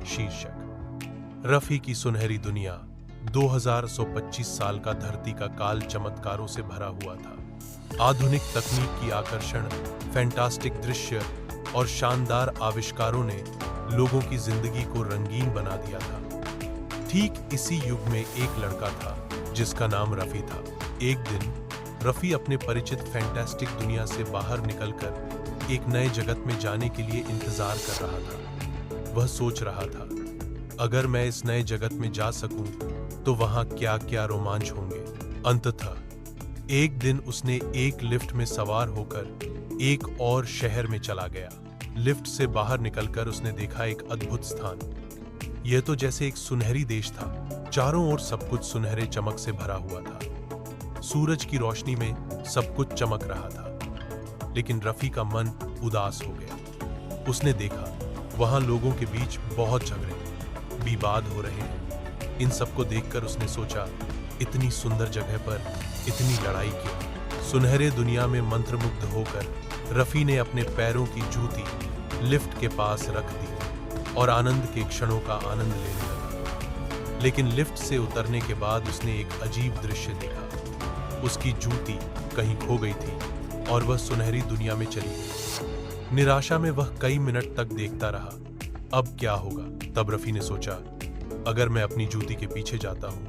शीर्षक रफी की सुनहरी दुनिया। 2125 साल का धरती का काल चमत्कारों से भरा हुआ था। आधुनिक तकनीक की आकर्षण, फैंटास्टिक दृश्य और शानदार आविष्कारों ने लोगों की जिंदगी को रंगीन बना दिया था। ठीक इसी युग में एक लड़का था जिसका नाम रफी था। एक दिन रफी अपने परिचित फैंटास्टिक दुनिया से बाहर निकलकर एक नए जगत में जाने के लिए इंतजार कर रहा था। वह सोच रहा था, अगर मैं इस नए जगत में जा सकूं तो वहां क्या क्या रोमांच होंगे। अंततः एक दिन उसने एक लिफ्ट में सवार होकर एक और शहर में चला गया। लिफ्ट से बाहर निकलकर उसने देखा एक अद्भुत स्थान। यह तो जैसे एक सुनहरी देश था। चारों ओर सब कुछ सुनहरे चमक से भरा हुआ था। सूरज की रोशनी में सब कुछ चमक रहा था। लेकिन रफी का मन उदास हो गया। उसने देखा वहां लोगों के बीच बहुत झगड़े, विवाद हो रहे हैं। इन सबको देखकर उसने सोचा, इतनी सुंदर जगह पर इतनी लड़ाई क्यों? सुनहरे दुनिया में मंत्रमुग्ध होकर रफी ने अपने पैरों की जूती लिफ्ट के पास रख दी और आनंद के क्षणों का आनंद लेने लगा। लेकिन लिफ्ट से उतरने के बाद उसने एक अजीब दृश्य देखा। उसकी जूती कहीं खो गई थी और वह सुनहरी दुनिया में चली गई। निराशा में वह कई मिनट तक देखता रहा। अब क्या होगा? तब रफी ने सोचा, अगर मैं अपनी जूती के पीछे जाता हूं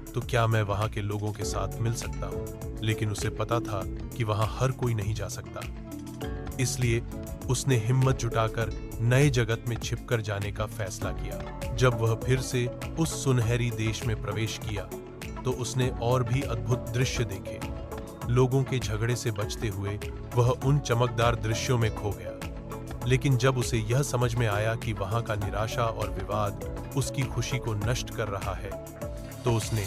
तो क्या मैं वहां के लोगों के साथ मिल सकता हूं? लेकिन उसे पता था कि वहां हर कोई नहीं जा सकता। इसलिए उसने हिम्मत जुटाकर नए जगत में छिपकर जाने का फैसला किया। जब वह फिर से उस सुनहरी देश में प्रवेश किया तो उसने और भी अद्भुत दृश्य देखे। लोगों के झगड़े से बचते हुए वह उन चमकदार दृश्यों में खो गया। लेकिन जब उसे यह समझ में आया कि वहां का निराशा और विवाद उसकी खुशी को नष्ट कर रहा है, तो उसने